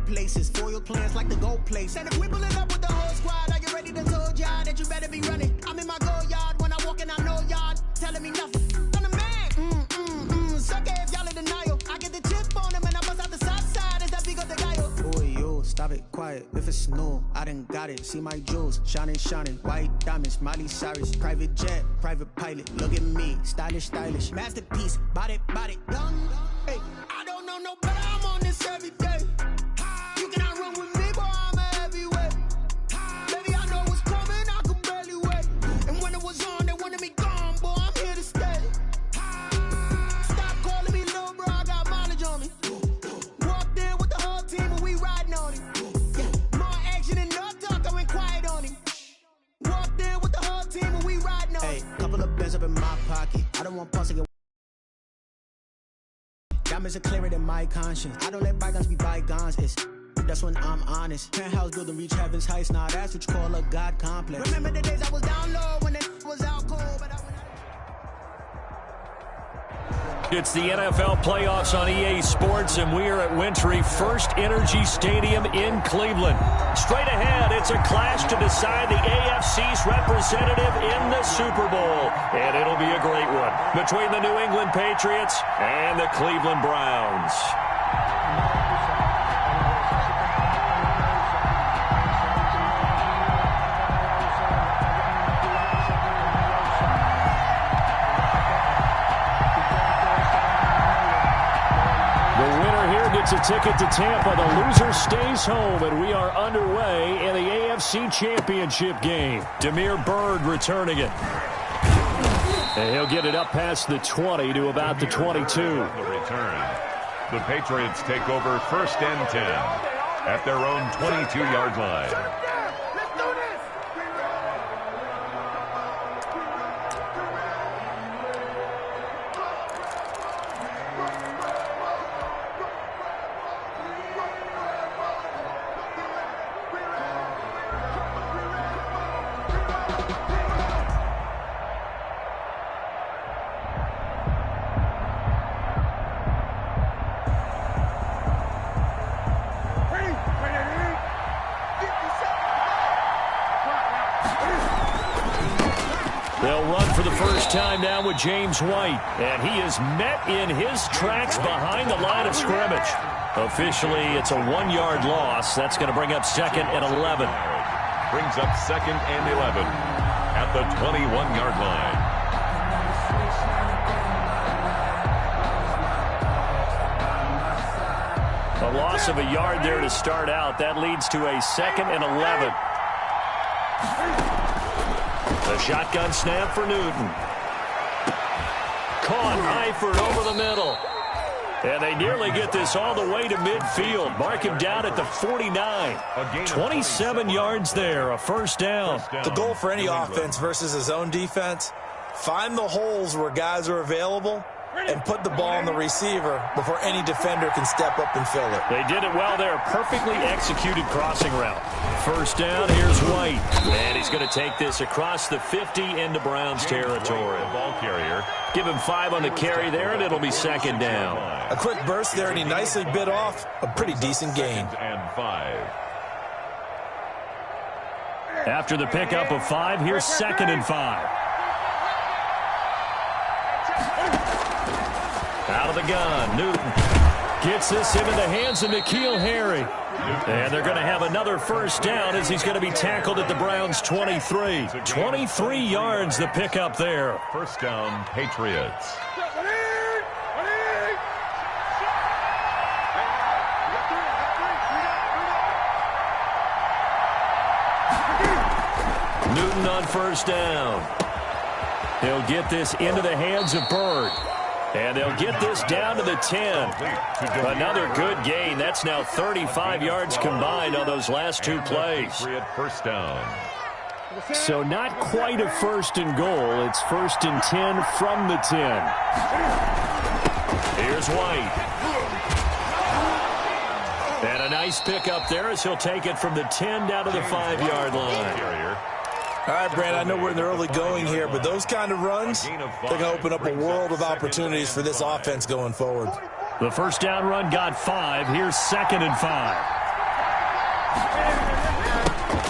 places. Foil plans like the gold place. And if we pull it up with the whole squad, are you ready to told y'all that you better be running? I'm in my go yard when I walk in, I know y'all telling me nothing. I'm the man. Suck it if y'all in denial. I get the chip on him and I bust out the south side. Is that big of the guy? Boy, yo, stop it, quiet. If it's snow, I done got it. See my jewels, shining, shining. White diamonds, Miley Cyrus. Private jet, private pilot. Look at me, stylish, stylish. Masterpiece, body, done. Hey, I don't know no better. I'm on this every day. You cannot run with me, boy, I'm a heavyweight. Baby, I know what's coming, I can barely wait. And when it was on, they wanted me gone, boy, I'm here to stay. Stop calling me little bro, I got mileage on me. Walked in with the whole team and we riding on him. Yeah, more action and no talk, I went quiet on him. Walked in with the whole team and we riding on him. Hey, couple of bands up in my pocket. I don't want pulse to get. Diamonds are clearer than my conscience. I don't let bygones be bygones. That's when I'm honest. Penthouse building reach heaven's heights. Now that's what you call a God complex. Remember the days I was down low when it was out cold, but It's the NFL playoffs on EA Sports, and we are at Wintry First Energy Stadium in Cleveland. Straight ahead, it's a clash to decide the AFC's representative in the Super Bowl. And it'll be a great one between the New England Patriots and the Cleveland Browns. A ticket to Tampa. The loser stays home, and we are underway in the AFC Championship game. Damiere Byrd returning it. And he'll get it up past the 20 to about the 22. The return. The Patriots take over 1st and 10 at their own 22-yard line. They'll run for the first time now with James White. And he is met in his tracks behind the line of scrimmage. Officially, it's a 1-yard loss. That's going to bring up 2nd and 11. Brings up 2nd and 11 at the 21-yard line. A loss of a yard there to start out. That leads to a 2nd and 11. The shotgun snap for Newton. Caught Eifert over the middle. And they nearly get this all the way to midfield. Mark him down at the 49. 27 yards there, a first down. The goal for any offense versus his own defense, find the holes where guys are available and put the ball on the receiver before any defender can step up and fill it. They did it well there. Perfectly executed crossing route. First down, here's White. And he's going to take this across the 50 into Browns territory. The ball carrier. Give him 5 on the carry there, and it'll be 2nd down. A quick burst there, and he nicely bit off a pretty decent gain. And 5. After the pickup of 5, here's 2nd and 5. Out of the gun, Newton gets this into the hands of N'Keal Harry. And they're going to have another first down as he's going to be tackled at the Browns' 23. 23 yards the pickup there. First down, Patriots. Newton on first down. He'll get this into the hands of Byrd. And they'll get this down to the 10. Another good gain. That's now 35 yards combined on those last 2 plays. First down. So not quite a 1st and goal. It's 1st and 10 from the 10. Here's White. And a nice pickup there as he'll take it from the 10 down to the 5-yard line. All right, Brand, I know we're in the early going here, but those kind of runs, they're going to open up a world of opportunities for this offense going forward. The first down run got 5. Here's 2nd and 5.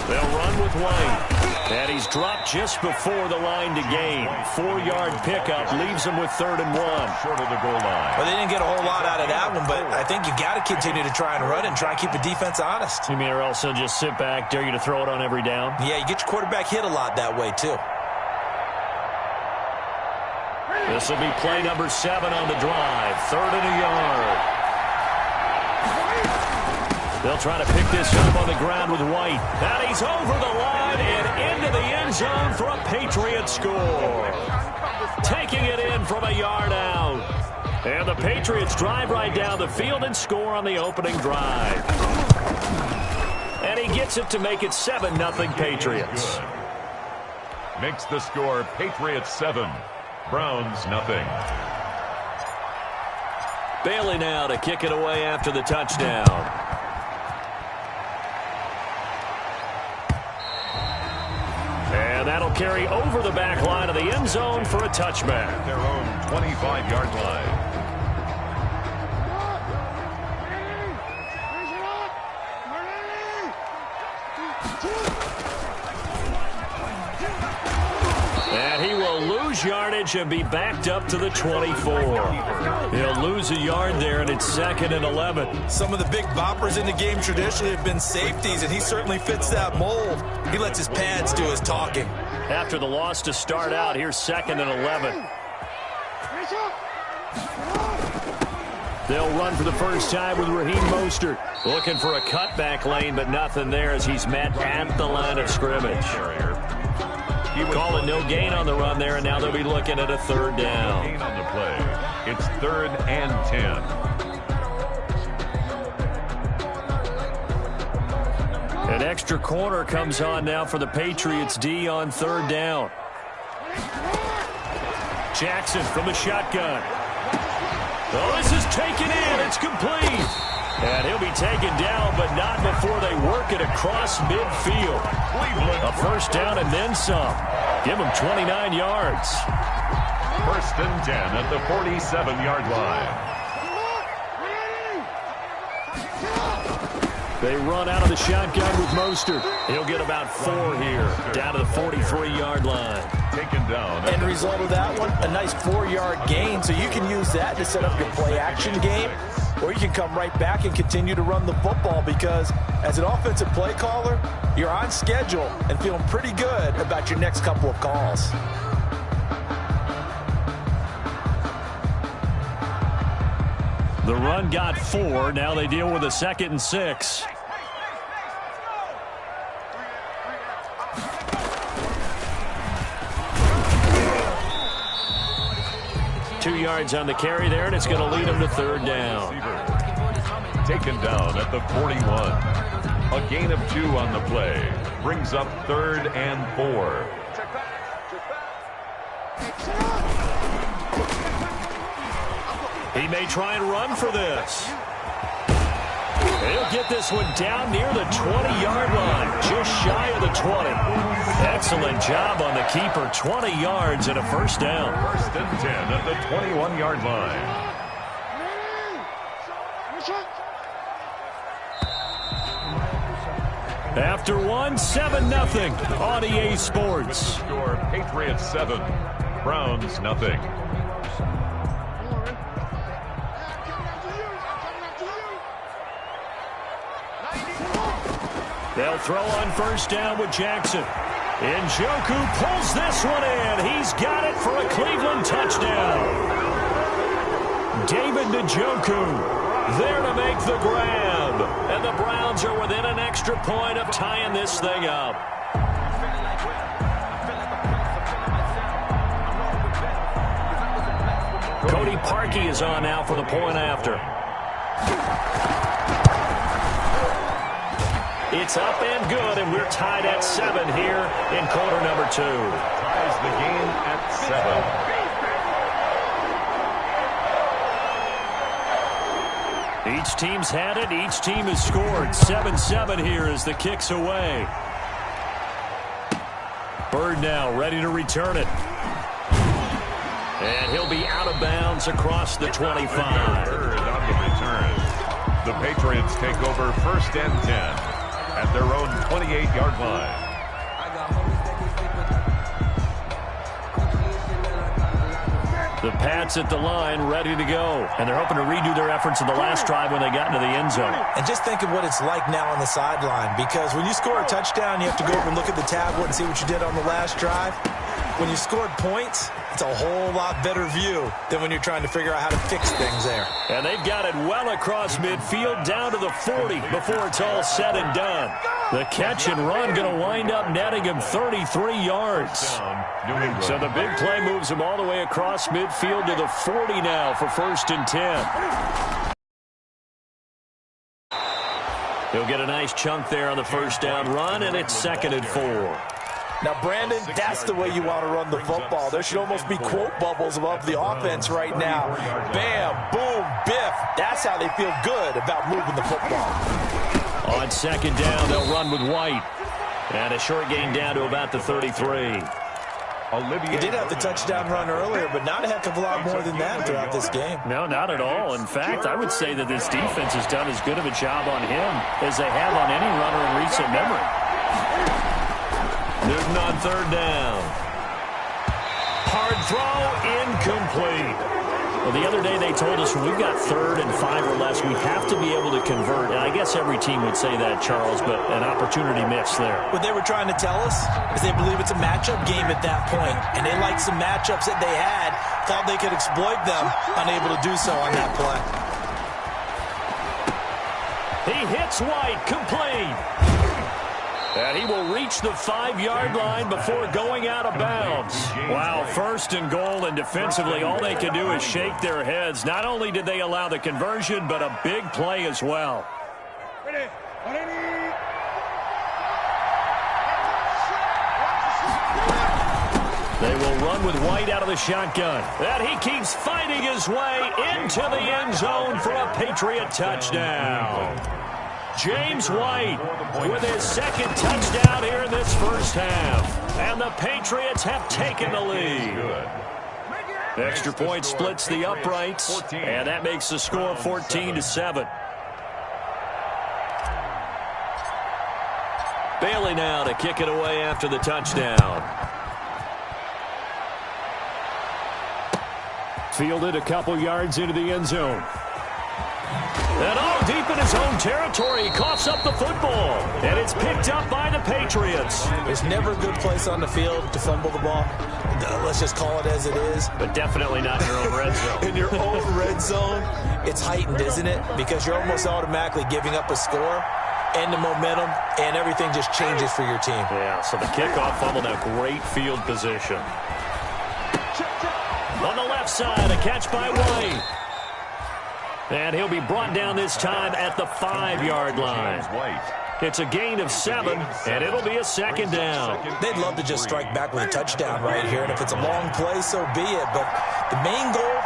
They'll run with White. And he's dropped just before the line to gain. 4-yard pickup leaves him with 3rd and 1. Short of the goal line. Well, they didn't get a whole lot out of that one, but I think you got to continue to try and run and try and keep the defense honest. You mean, or else he'll just sit back, dare you to throw it on every down? Yeah, you get your quarterback hit a lot that way, too. This will be play number 7 on the drive. 3rd and a yard. They'll try to pick this up on the ground with White. And he's over the line and into the end zone for a Patriot score. Taking it in from a yard out. And the Patriots drive right down the field and score on the opening drive. And he gets it to make it 7-0 Patriots. Makes the score Patriots 7, Browns 0. Bailey now to kick it away after the touchdown. And that'll carry over the back line of the end zone for a touchback. Their own 25-yard line. And he will lose yardage and be backed up to the 24. He'll lose a yard there, and it's 2nd and 11. Some of the big boppers in the game traditionally have been safeties, and he certainly fits that mold. He lets his pads do his talking. After the loss to start out, here's 2nd and 11. They'll run for the first time with Raheem Mostert. Looking for a cutback lane, but nothing there as he's met at the line of scrimmage. Calling no gain on the run there, and now they'll be looking at a 3rd down. Gain on the play. It's 3rd and 10. An extra corner comes on now for the Patriots D on 3rd down. Jackson from the shotgun. Oh, this is taken in. It's complete. And he'll be taken down, but not before they work it across midfield. A 1st down and then some. Give him 29 yards. 1st and 10 at the 47-yard line. They run out of the shotgun with Mostert. He'll get about 4 here, down to the 43-yard line. Taken down. End result of that one, a nice 4-yard gain, so you can use that to set up your play-action game, or you can come right back and continue to run the football because as an offensive play caller, you're on schedule and feeling pretty good about your next couple of calls. The run got 4. Now they deal with a 2nd and 6. Two yards on the carry there, and it's going to lead them to 3rd down. Taken down at the 41. A gain of 2 on the play. Brings up 3rd and 4. He may try and run for this. He'll get this one down near the 20-yard line, just shy of the 20. Excellent job on the keeper. 20 yards and a 1st down. 1st and 10 at the 21-yard line. After 7-0 on EA Sports. Score Patriots 7, Browns 0. They'll throw on 1st down with Jackson. Njoku pulls this one in. He's got it for a Cleveland touchdown. David Njoku there to make the grab. And the Browns are within an extra point of tying this thing up. Cody Parkey is on now for the point after. It's up and good, and we're tied at 7 here in quarter number 2. Ties the game at 7. Each team's had it. Each team has scored. 7-7 here as the kick's away. Bird now ready to return it. And he'll be out of bounds across the 25. Bird on the return. The Patriots take over 1st and 10. at their own 28-yard line. The Pats at the line, ready to go. And they're hoping to redo their efforts in the last drive when they got into the end zone. And just think of what it's like now on the sideline, because when you score a touchdown, you have to go over and look at the tablet and see what you did on the last drive. When you scored points, it's a whole lot better view than when you're trying to figure out how to fix things there. And they've got it well across midfield down to the 40 before it's all said and done. The catch and run going to wind up netting him 33 yards. So the big play moves him all the way across midfield to the 40 now for 1st and 10. He'll get a nice chunk there on the first down run, and it's 2nd and 4. Now, Brandon, that's the way you want to run the football. There should almost be quote bubbles above the offense right now. Bam, boom, biff. That's how they feel good about moving the football. On 2nd down, they'll run with White. And a short gain down to about the 33. He did have the touchdown run earlier, but not a heck of a lot more than that throughout this game. No, not at all. In fact, I would say that this defense has done as good of a job on him as they have on any runner in recent memory. Newton on 3rd down. Hard throw, incomplete. Well, the other day they told us when we've got 3rd and 5 or less, we have to be able to convert. And I guess every team would say that, Charles, but an opportunity missed there. What they were trying to tell us is they believe it's a matchup game at that point, and they liked some matchups that they had, thought they could exploit them, unable to do so on that play. He hits White, complete. And he will reach the 5-yard line before going out of bounds. Wow, 1st and goal, and defensively all they can do is shake their heads. Not only did they allow the conversion, but a big play as well. They will run with White out of the shotgun. And he keeps fighting his way into the end zone for a Patriot touchdown. James White with his 2nd touchdown here in this first half. And the Patriots have taken the lead. Extra point splits the uprights, and that makes the score 14-7. Bailey now to kick it away after the touchdown. Fielded a couple yards into the end zone. And deep in his own territory, he coughs up the football. And it's picked up by the Patriots. There's never a good place on the field to fumble the ball. Let's just call it as it is. But definitely not in your own red zone. In your own red zone, it's heightened, isn't it? Because you're almost automatically giving up a score and the momentum, and everything just changes for your team. Yeah, so the kickoff fumble, now great field position. On the left side, a catch by White. And he'll be brought down this time at the 5-yard line. It's a gain of 7, and it'll be a 2nd down. They'd love to just strike back with a touchdown right here, and if it's a long play, so be it. But the main goal,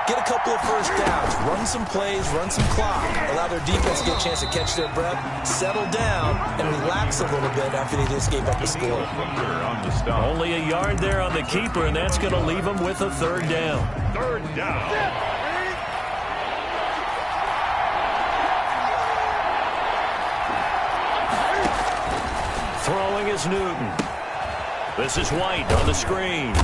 get a couple of first downs, run some plays, run some clock, allow their defense to get a chance to catch their breath, settle down, and relax a little bit after they just gave up a score. Only a yard there on the keeper, and that's going to leave them with a 3rd down. 3rd down. Throwing is Newton. This is White on the screen.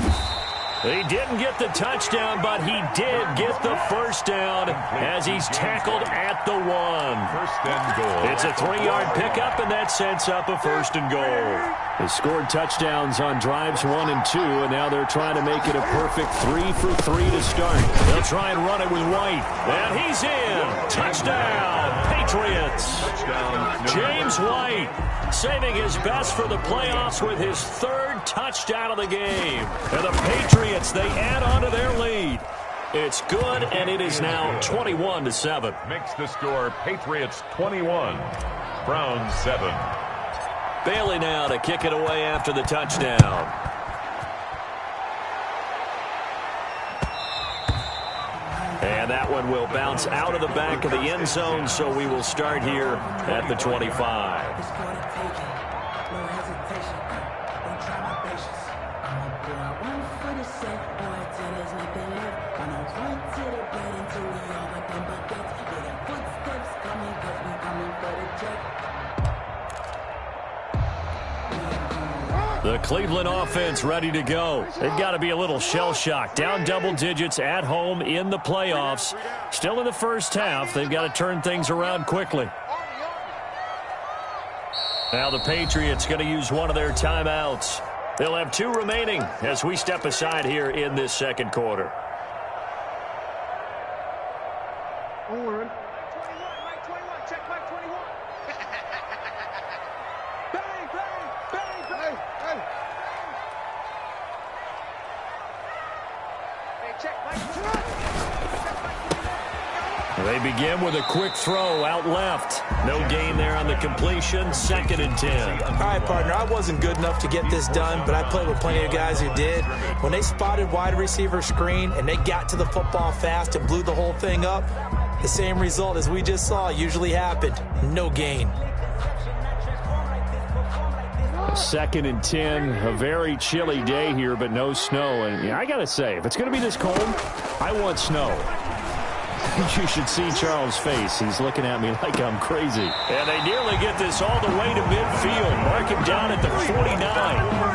He didn't get the touchdown, but he did get the first down as he's tackled at the 1. 1st and goal. It's a 3-yard pickup, and that sets up a 1st and goal. They scored touchdowns on drives 1 and 2, and now they're trying to make it a perfect 3 for 3 to start. They'll try and run it with White. And he's in. Touchdown, Patriots. Touchdown, James White saving his best for the playoffs with his 3rd touchdown of the game. And the Patriots, they add on to their lead. It's good, and it is now 21-7. Makes the score Patriots 21, Browns 7. Bailey now to kick it away after the touchdown. And that one will bounce out of the back of the end zone, so we will start here at the 25. The Cleveland offense ready to go. They've got to be a little shell-shocked. Down double digits at home in the playoffs. Still in the first half. They've got to turn things around quickly. Now the Patriots going to use one of their timeouts. They'll have 2 remaining as we step aside here in this second quarter. They begin with a quick throw out left. No gain there on the completion. 2nd and 10. All right, partner, I wasn't good enough to get this done, but I played with plenty of guys who did. When they spotted wide receiver screen and they got to the football fast and blew the whole thing up, the same result as we just saw usually happened. No gain. 2nd and 10. A very chilly day here, but no snow. And yeah, I got to say, if it's going to be this cold, I want snow. You should see Charles' face. He's looking at me like I'm crazy. And they nearly get this all the way to midfield. Mark him down at the 49.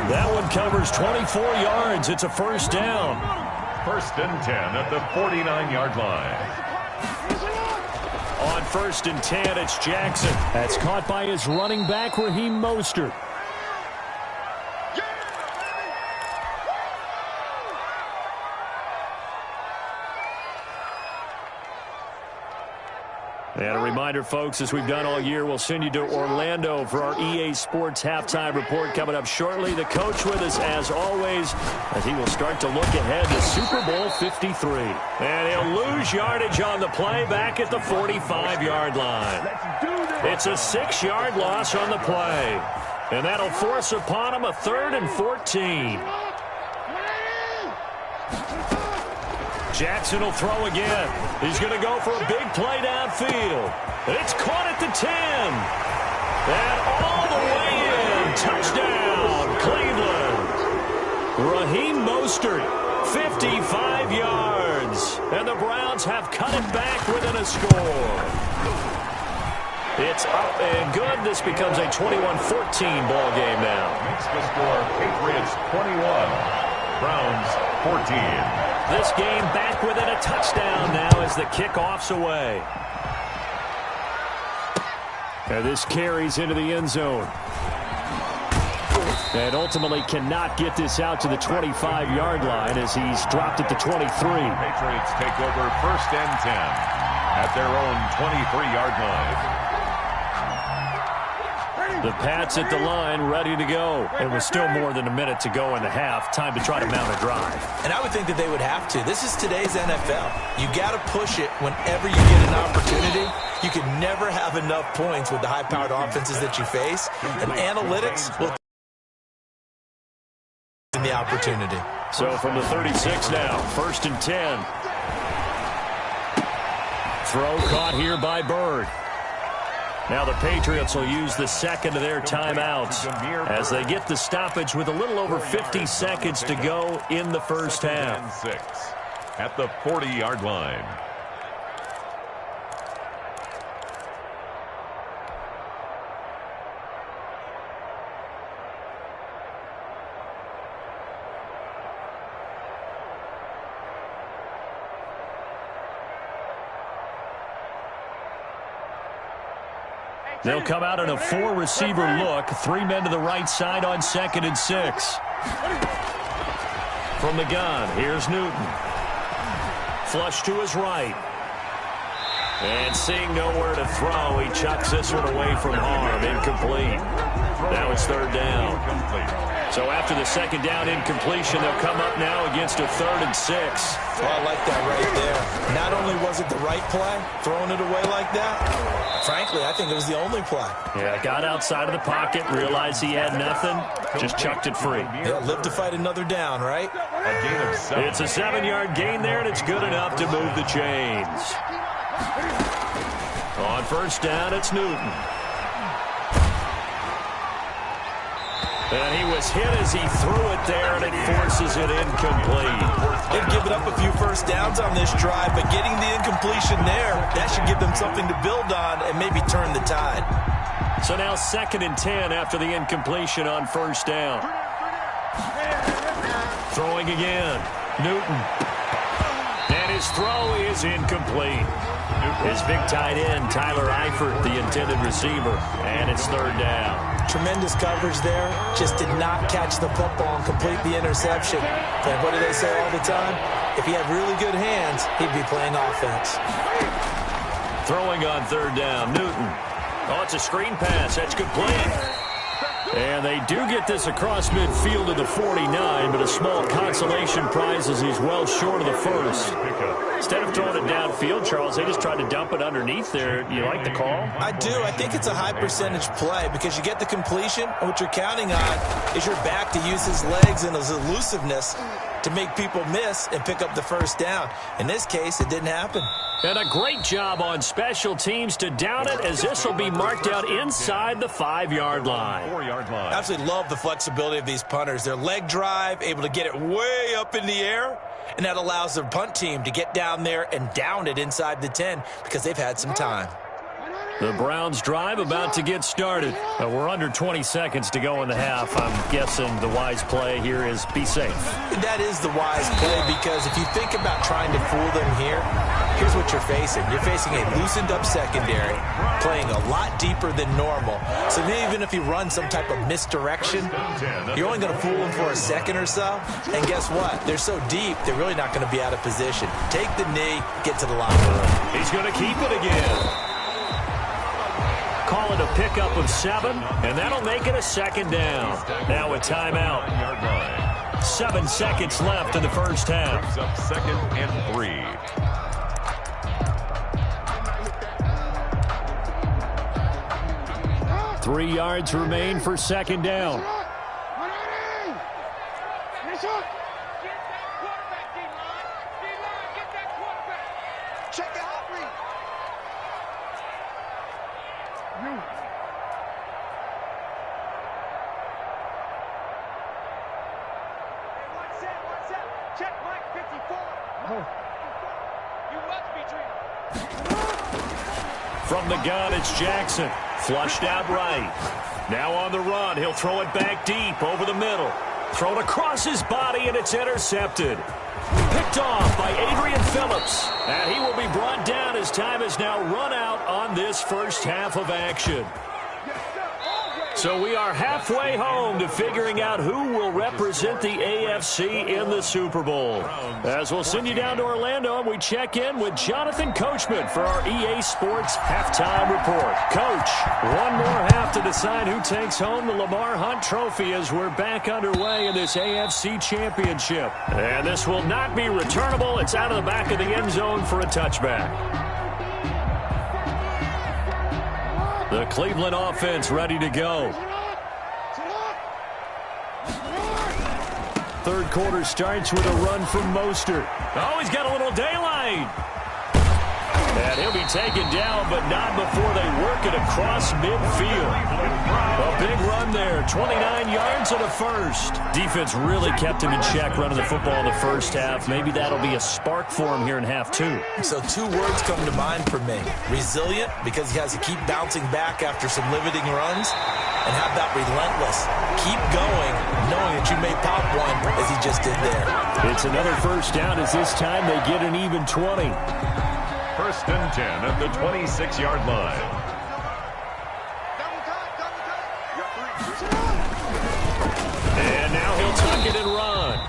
That one covers 24 yards. It's a first down. 1st and 10 at the 49-yard line. On 1st and 10, it's Jackson. That's caught by his running back, Raheem Mostert. And a reminder, folks, as we've done all year, we'll send you to Orlando for our EA Sports halftime report coming up shortly. The coach with us, as always, as he will start to look ahead to Super Bowl 53. And he'll lose yardage on the play back at the 45-yard line. It's a 6-yard loss on the play. And that'll force upon him a 3rd and 14. Jackson will throw again. He's going to go for a big play downfield. And it's caught at the 10. And all the way in. Touchdown, Cleveland. Raheem Mostert, 55 yards. And the Browns have cut it back within a score. It's up and good. This becomes a 21-14 ball game now. Makes the score Patriots 21, Browns 14. This game back within a touchdown now as the kickoff's away. And this carries into the end zone. And ultimately cannot get this out to the 25-yard line as he's dropped at the 23. Patriots take over 1st and 10 at their own 23-yard line. The Pats at the line, ready to go. And with still more than a minute to go in the half, time to try to mount a drive. And I would think that they would have to. This is today's NFL. You got to push it whenever you get an opportunity. You can never have enough points with the high-powered offenses that you face. And analytics will in the opportunity. So from the 36 now, 1st and 10. Throw caught here by Bird. Now the Patriots will use the 2nd of their timeouts as they get the stoppage with a little over 50 seconds to go in the first half. 6 at the 40-yard line. They'll come out in a 4-receiver look. 3 men to the right side on 2nd and 6. From the gun, here's Newton. Flush to his right. And seeing nowhere to throw, he chucks this one away from harm. Incomplete. Now it's 3rd down. So after the 2nd down incompletion, they'll come up now against a 3rd and 6. Well, I like that right there. Not only was it the right play, throwing it away like that, frankly, I think it was the only play. Yeah, got outside of the pocket, realized he had nothing, just chucked it free. Yeah, live to fight another down, right? It's a 7-yard gain there, and it's good enough to move the chains. On 1st down, it's Newton. And he was hit as he threw it there, and it forces it incomplete. They've given up a few first downs on this drive, but getting the incompletion there, that should give them something to build on and maybe turn the tide. So now 2nd and 10 after the incompletion on 1st down. Throwing again. Newton. And his throw is incomplete. His big tight end, Tyler Eifert, the intended receiver. And it's third down. Tremendous coverage there. Just did not catch the football and complete the interception. And what do they say all the time? If he had really good hands, he'd be playing offense. Throwing on third down, Newton. Oh, it's a screen pass. That's complete. And they do get this across midfield to the 49, but a small consolation prize as he's well short of the first. Instead of throwing it downfield, Charles, they just tried to dump it underneath there. Do you like the call? I do. I think it's a high-percentage play because you get the completion, and what you're counting on is your back to use his legs and his elusiveness to make people miss and pick up the first down. In this case, it didn't happen. And a great job on special teams to down it, as this will be marked out inside the 5-yard line. 4-yard line. I absolutely love the flexibility of these punters. Their leg drive, able to get it way up in the air, and that allows their punt team to get down there and down it inside the 10 because they've had some time. The Browns drive about to get started. We're under 20 seconds to go in the half. I'm guessing the wise play here is be safe. And that is the wise play because if you think about trying to fool them here, here's what you're facing. You're facing a loosened up secondary, playing a lot deeper than normal. So even if you run some type of misdirection, you're only going to fool them for a second or so. And guess what? They're so deep, they're really not going to be out of position. Take the knee, get to the locker room. He's going to keep it again. Call it a pickup of 7, and that'll make it a second down. Now a timeout. 7 seconds left in the first half. Brings up 2nd and 3. 3 yards remain for second down. From the gun, it's Jackson. Flushed out right. Now on the run. He'll throw it back deep over the middle. Thrown across his body, and it's intercepted. Picked off by Adrian Phillips. And he will be brought down as time has now run out on this first half of action. So we are halfway home to figuring out who will represent the AFC in the Super Bowl. As we'll send you down to Orlando, and we check in with Jonathan Coachman for our EA Sports Halftime Report. Coach, one more half to decide who takes home the Lamar Hunt Trophy as we're back underway in this AFC Championship. And this will not be returnable. It's out of the back of the end zone for a touchback. The Cleveland offense ready to go. Third quarter starts with a run from Mostert. Oh, he's got a little daylight. And he'll be taken down, but not before they work it across midfield. A big run there, 29 yards and a first. Defense really kept him in check running the football in the first half. Maybe that'll be a spark for him here in half 2. So 2 words come to mind for me. Resilient, because he has to keep bouncing back after some limiting runs. And how about relentless? Keep going, knowing that you may pop one as he just did there. It's another first down as this time they get an even 20. 1st and 10 at the 26-yard line. And now he'll tuck it and run.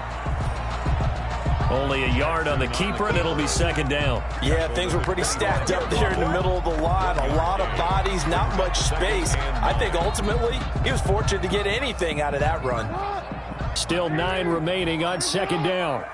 Only a yard on the keeper, and it'll be second down. Yeah, things were pretty stacked up there in the middle of the line. A lot of bodies, not much space. I think ultimately he was fortunate to get anything out of that run. Still 9 remaining on second down.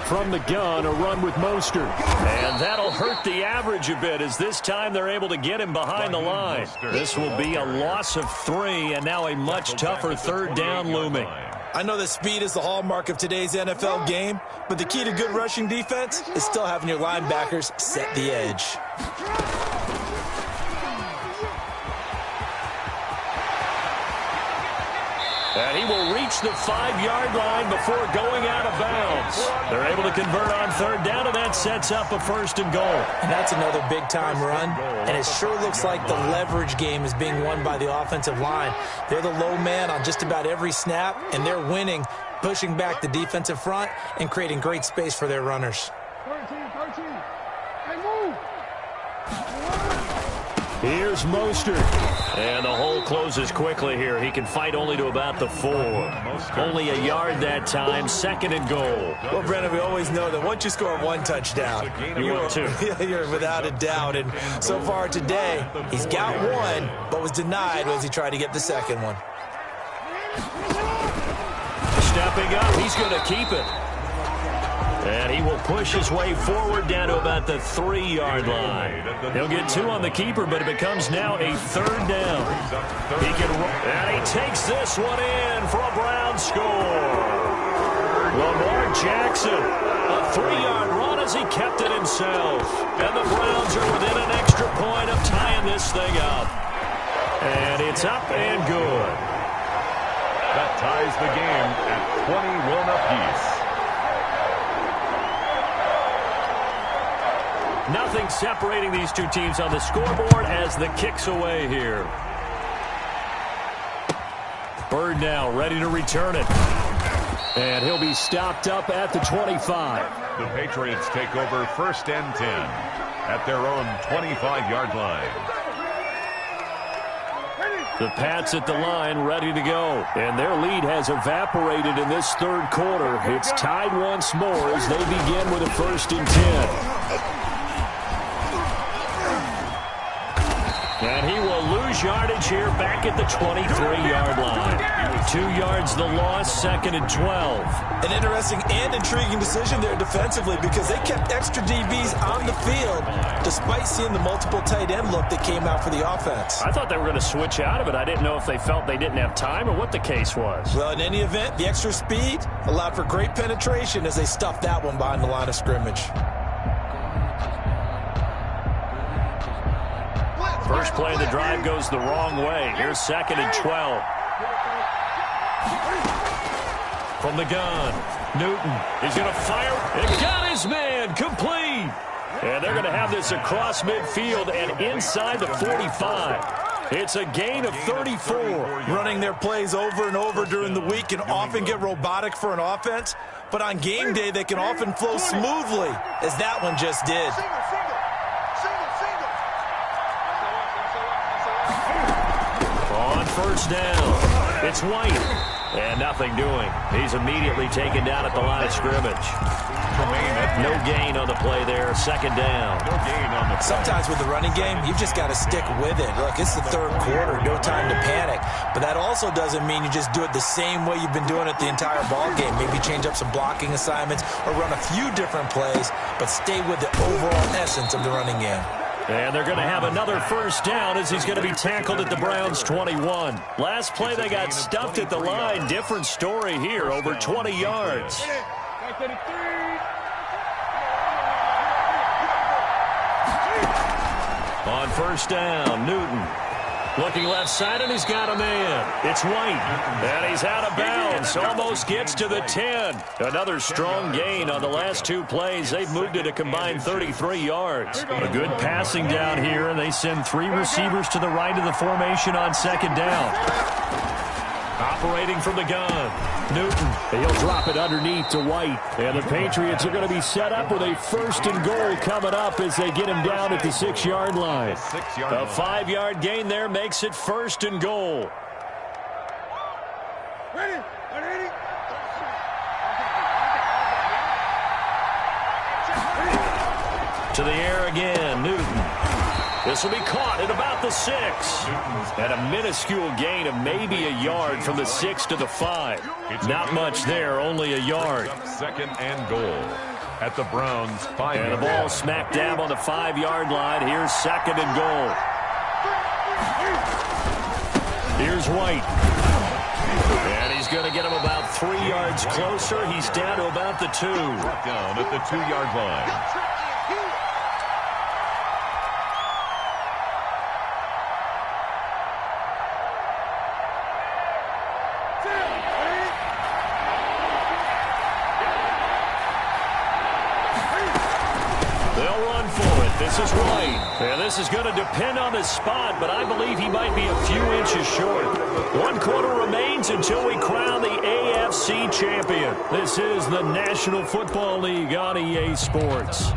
From the gun, a run with Mostert. And that'll hurt the average a bit as this time they're able to get him behind the line. This will be a loss of 3 and now a much tougher third down looming. I know that speed is the hallmark of today's NFL game, but the key to good rushing defense is still having your linebackers set the edge. And he will reach reach the 5-yard line before going out of bounds. They're able to convert on third down, and that sets up a 1st and goal. And that's another big-time run, and it sure looks like the leverage game is being won by the offensive line. They're the low man on just about every snap, and they're winning, pushing back the defensive front and creating great space for their runners. 13. Hey, move! Here's Mostert. And the hole closes quickly here. He can fight only to about the 4. Only a yard that time, 2nd and goal. Well, Brennan, we always know that once you score 1 touchdown, you win 2. You're without a doubt. And so far today, he's got 1, but was denied as he tried to get the 2nd one. Stepping up, he's going to keep it. And he will push his way forward down to about the 3-yard line. He'll get 2 on the keeper, but it becomes now a 3rd down. He can roll, and he takes this one in for a Brown score. Lamar Jackson, a 3-yard run as he kept it himself. And the Browns are within an extra point of tying this thing up. And it's up and good. That ties the game at 21 apiece. Nothing separating these two teams on the scoreboard as the kick's away here. Bird now ready to return it. And he'll be stopped up at the 25. The Patriots take over 1st and 10 at their own 25-yard line. The Pats at the line ready to go. And their lead has evaporated in this 3rd quarter. It's tied once more as they begin with a 1st and 10. And he will lose yardage here back at the 23-yard line. 2 yards the loss, 2nd and 12. An interesting and intriguing decision there defensively because they kept extra DBs on the field despite seeing the multiple tight end look that came out for the offense. I thought they were going to switch out of it. I didn't know if they felt they didn't have time or what the case was. Well, in any event, the extra speed allowed for great penetration as they stuffed that one behind the line of scrimmage. First play of the drive goes the wrong way. Here's 2nd and 12. From the gun, Newton is going to fire. It got his man, complete. And they're going to have this across midfield and inside the 45. It's a gain of 34. Running their plays over and over during the week can often get robotic for an offense, but on game day they can often flow smoothly, as that one just did. On 1st down, it's White. And nothing doing. He's immediately taken down at the line of scrimmage. No gain on the play there. 2nd down. No gain on the play. Sometimes with the running game, you've just got to stick with it. Look, it's the 3rd quarter. No time to panic. But that also doesn't mean you just do it the same way you've been doing it the entire ball game. Maybe change up some blocking assignments or run a few different plays, but stay with the overall essence of the running game. And they're going to have another 1st down as he's going to be tackled at the Browns' 21. Last play, they got stuffed at the line. Different story here, over 20 yards. On 1st down, Newton. Looking left side, and he's got a man. It's White, and he's out of bounds. Almost gets to the 10. Another strong gain on the last 2 plays. They've moved it a combined 33 yards. A good passing down here, and they send 3 receivers to the right of the formation on 2nd down. Operating from the gun, Newton. He'll drop it underneath to White. And the Patriots are going to be set up with a 1st and goal coming up as they get him down at the 6-yard line. A 5-yard gain there makes it 1st and goal. Ready? To the air again, Newton. This will be caught at about the 6. And a minuscule gain of maybe a yard from the 6 to the 5. Not much there, only a yard. 2nd and goal at the Browns' 5-yard line. And the ball smack dab on the 5-yard line. Here's 2nd and goal. Here's White. And he's going to get him about 3 yards closer. He's down to about the 2. Down at the 2-yard line. is right. And this is going to depend on the spot, but I believe he might be a few inches short. 1 quarter remains until we crown the AFC champion. This is the National Football League on EA Sports.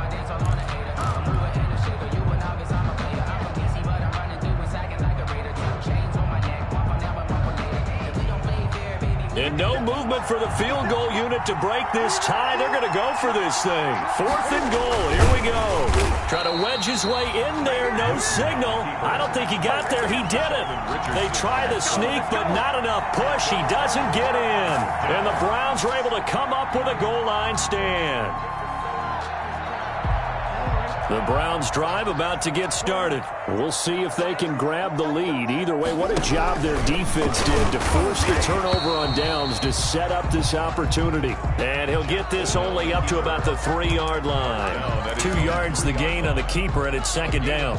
And no movement for the field goal unit to break this tie. They're going to go for this thing. 4th and goal. Here we go. Try to wedge his way in there. No signal. I don't think he got there. He didn't. They try the sneak, but not enough push. He doesn't get in. And the Browns are able to come up with a goal line stand. The Browns drive about to get started. We'll see if they can grab the lead. Either way, what a job their defense did to force the turnover on downs to set up this opportunity. And he'll get this only up to about the 3-yard line. 2 yards the gain on the keeper, and it's 2nd down.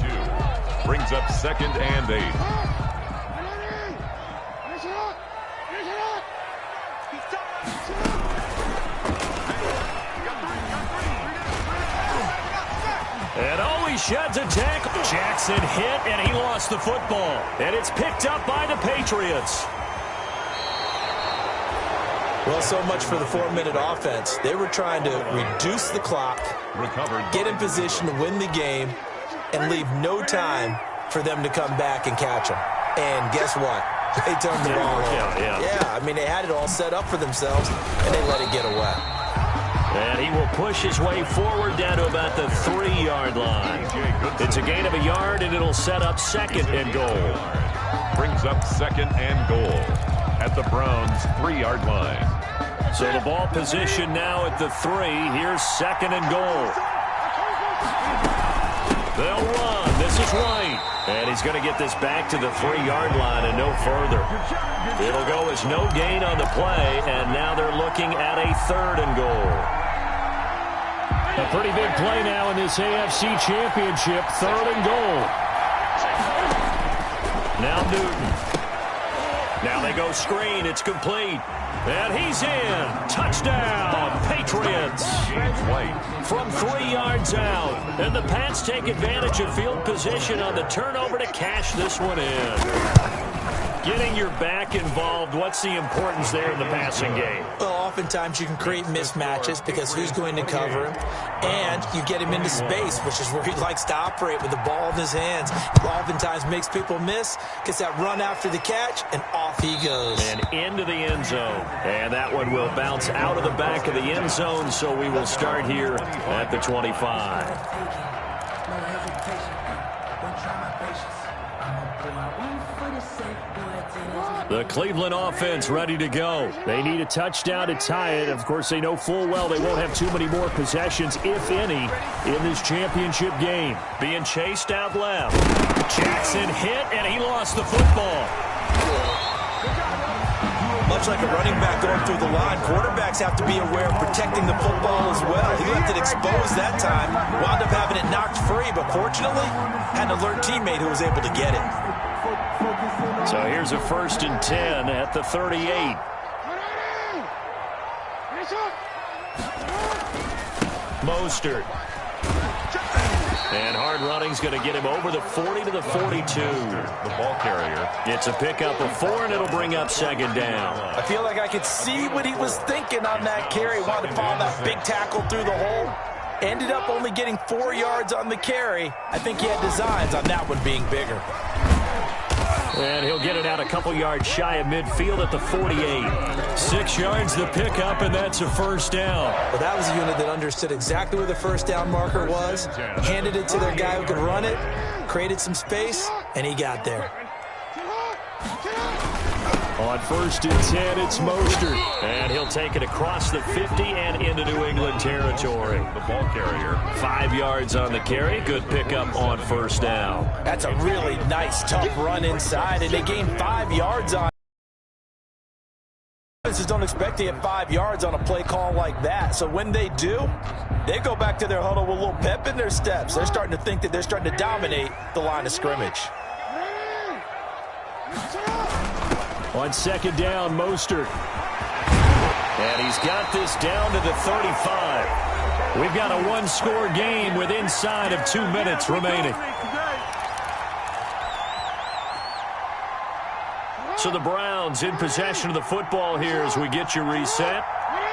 Brings up 2nd and 8. And oh, he sheds a tackle. Jackson hit, and he lost the football. And it's picked up by the Patriots. Well, so much for the 4-minute offense. They were trying to reduce the clock, get in position to win the game, and leave no time for them to come back and catch them. And guess what? They turned the ball over. Yeah, I mean, they had it all set up for themselves, and they let it get away. And he will push his way forward down to about the 3-yard line. It's a gain of a yard, and it'll set up 2nd and goal. Brings up 2nd and goal at the Browns' 3-yard line. So the ball position now at the 3. Here's 2nd and goal. They'll run. This is right. And he's going to get this back to the 3-yard line and no further. It'll go as no gain on the play, and now they're looking at a 3rd and goal. A pretty big play now in this AFC Championship. 3rd and goal. Now Newton. Now they go screen. It's complete. And he's in. Touchdown, Patriots. From 3 yards out. And the Pats take advantage of field position on the turnover to cash this one in. Getting your back involved, what's the importance there in the passing game? Well, oftentimes you can create mismatches because who's going to cover him, and you get him into space, which is where he likes to operate with the ball in his hands. Oftentimes makes people miss, gets that run after the catch, and off he goes. And into the end zone. And that one will bounce out of the back of the end zone, so we will start here at the 25. The Cleveland offense ready to go. They need a touchdown to tie it. Of course, they know full well they won't have too many more possessions, if any, in this championship game. Being chased out left. Jackson hit, and he lost the football. Much like a running back going through the line, quarterbacks have to be aware of protecting the football as well. He left it exposed that time, wound up having it knocked free, but fortunately, had an alert teammate who was able to get it. So here's a 1st and 10 at the 38. Mostert. And hard running's going to get him over the 40 to the 42. The ball carrier. It's a pickup of 4, and it'll bring up 2nd down. I feel like I could see what he was thinking on that carry. Wanted to follow that big tackle through the hole. Ended up only getting 4 yards on the carry. I think he had designs on that one being bigger. And he'll get it out a couple yards shy of midfield at the 48. 6 yards the pickup, and that's a 1st down. Well, that was a unit that understood exactly where the 1st down marker was, handed it to their guy who could run it, created some space, and he got there. On 1st and 10, it's Mostert. And he'll take it across the 50 and into New England territory. The ball carrier. 5 yards on the carry. Good pickup on 1st down. That's a really nice, tough run inside, and they gained 5 yards on it. Defenses don't expect to get 5 yards on a play call like that. So when they do, they go back to their huddle with a little pep in their steps. They're starting to think that they're starting to dominate the line of scrimmage. On 2nd down, Mostert. And he's got this down to the 35. We've got a one-score game with inside of 2 minutes remaining. So the Browns in possession of the football here as we get you reset.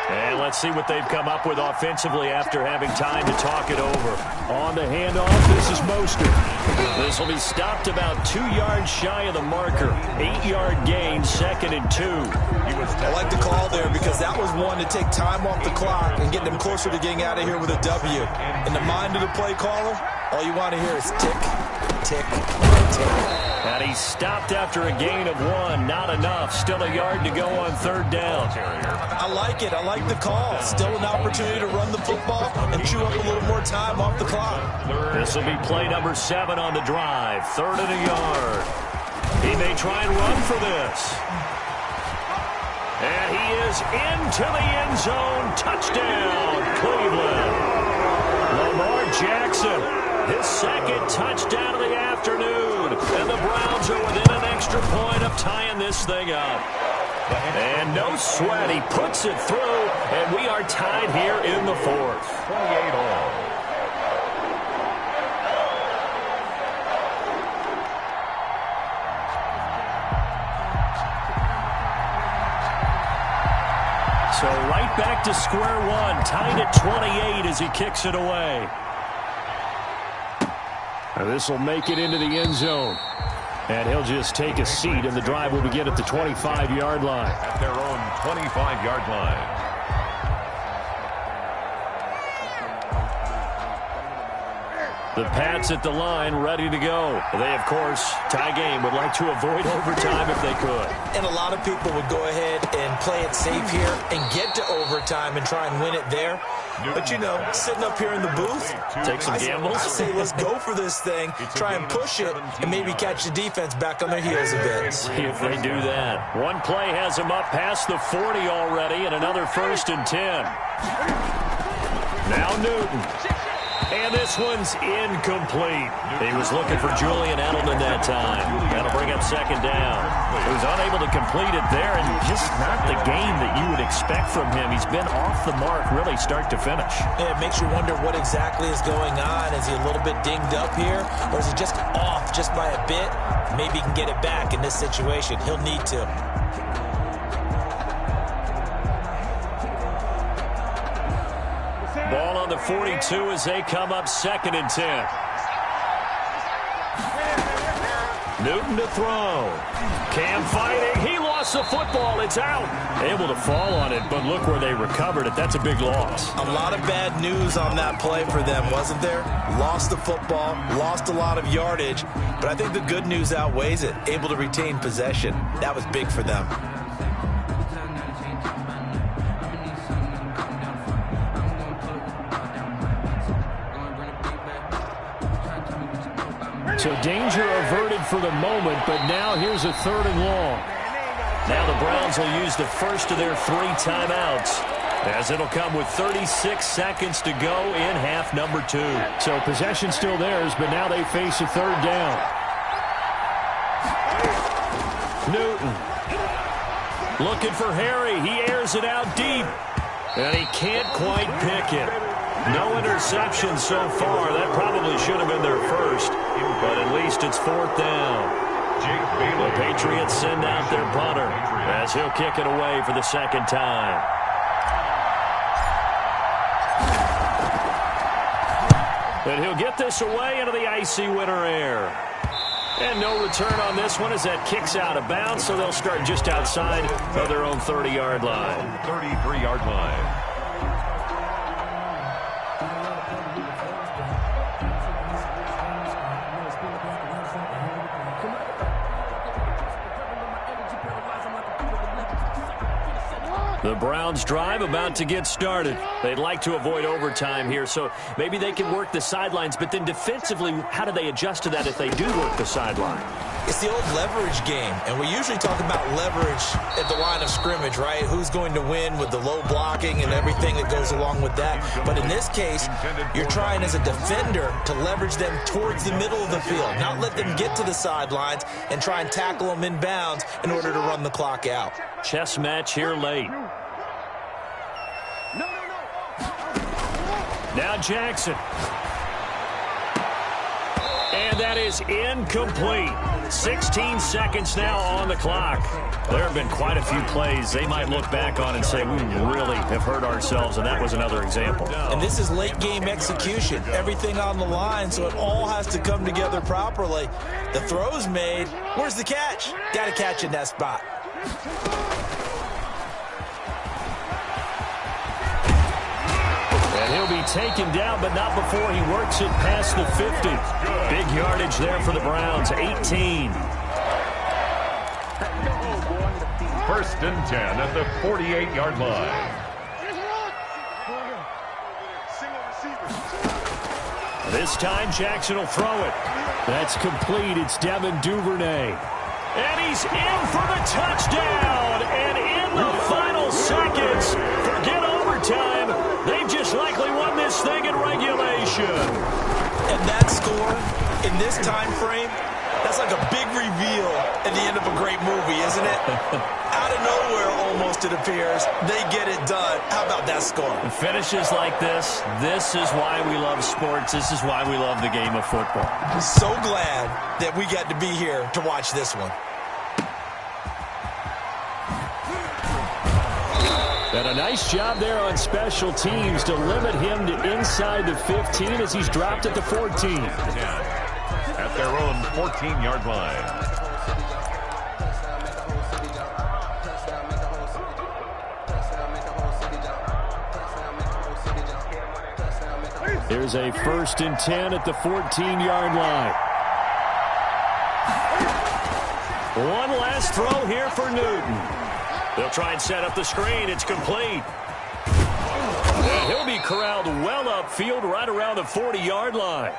And let's see what they've come up with offensively after having time to talk it over. On the handoff, this is Mostert. This will be stopped about 2 yards shy of the marker. 8-yard gain, 2nd and 2. I like the call there because that was one to take time off the clock and get them closer to getting out of here with a W. In the mind of the play caller, all you want to hear is tick, tick, tick. And he stopped after a gain of 1. Not enough. Still a yard to go on 3rd down. I like it. I like the call. Still an opportunity to run the football and chew up a little more time off the clock. This will be play number 7 on the drive. 3rd and a yard. He may try and run for this. And he is into the end zone. Touchdown, Cleveland. Lamar Jackson, his 2nd touchdown of the afternoon. And the Browns are within an extra point of tying this thing up. And no sweat, he puts it through, and we are tied here in the 4th. 28 all. So right back to square one, tied at 28 as he kicks it away. And this will make it into the end zone. And he'll just take a seat, and the drive will begin at the 25-yard line. At their own 25-yard line. The Pats at the line, ready to go. They, of course, tie game, would like to avoid overtime if they could. And a lot of people would go ahead and play it safe here and get to overtime and try and win it there. But, you know, sitting up here in the booth, take some gambles. I say let's go for this thing, try and push it, and maybe catch the defense back on their heels a bit. See if they do that. One play has them up past the 40 already, and another 1st and 10. Now Newton. And this one's incomplete. He was looking for Julian Edelman that time. That'll bring up 2nd down. He was unable to complete it there, and just not the game that you would expect from him. He's been off the mark really start to finish. Yeah, it makes you wonder what exactly is going on. Is he a little bit dinged up here, or is he just off just by a bit? Maybe he can get it back in this situation. He'll need to. Ball on the 42 as they come up 2nd and 10. Newton to throw. Cam fighting. He lost the football. It's out. Able to fall on it, but look where they recovered it. That's a big loss. A lot of bad news on that play for them, wasn't there? Lost the football, lost a lot of yardage, but I think the good news outweighs it. Able to retain possession. That was big for them. So danger averted for the moment, but now here's a 3rd and long. Now the Browns will use the first of their 3 timeouts, as it'll come with 36 seconds to go in half number 2. So possession still theirs, but now they face a 3rd down. Newton looking for Harry. He airs it out deep, and he can't quite pick it. No interceptions so far. That probably should have been their first, but at least it's 4th down. The Patriots send out their punter as he'll kick it away for the 2nd time. And he'll get this away into the icy winter air. And no return on this one as that kicks out of bounds, so they'll start just outside of their own 30-yard line. 33-yard line. The Browns drive about to get started. They'd like to avoid overtime here, so maybe they can work the sidelines, but then defensively, how do they adjust to that if they do work the sideline? It's the old leverage game, and we usually talk about leverage at the line of scrimmage, right? Who's going to win with the low blocking and everything that goes along with that. But in this case, you're trying as a defender to leverage them towards the middle of the field, not let them get to the sidelines and try and tackle them in bounds in order to run the clock out. Chess match here late. Now Jackson. And that is incomplete. 16 seconds now on the clock. There have been quite a few plays they might look back on and say, we really have hurt ourselves, and that was another example. And this is late game execution. Everything on the line, so it all has to come together properly. The throw's made. Where's the catch? Got to catch in that spot. And he'll be taken down, but not before he works it past the 50. Big yardage there for the Browns, 18. First and 10 at the 48-yard line. This time Jackson will throw it. That's complete. It's Devin Duvernay. And he's in for the touchdown. And in the final seconds, forget overtime. They've just likely won this thing in regulation. And that score in this time frame, that's like a big reveal at the end of a great movie, isn't it? Out of nowhere, almost, it appears, they get it done. How about that score? Finishes like this is why we love sports. This is why we love the game of football. So glad that we get to be here to watch this one. And a nice job there on special teams to limit him to inside the 15 as he's dropped at the 14. At their own 14-yard line. There's a 1st and 10 at the 14-yard line. One last throw here for Newton. They'll try and set up the screen. It's complete. And he'll be corralled well upfield right around the 40-yard line.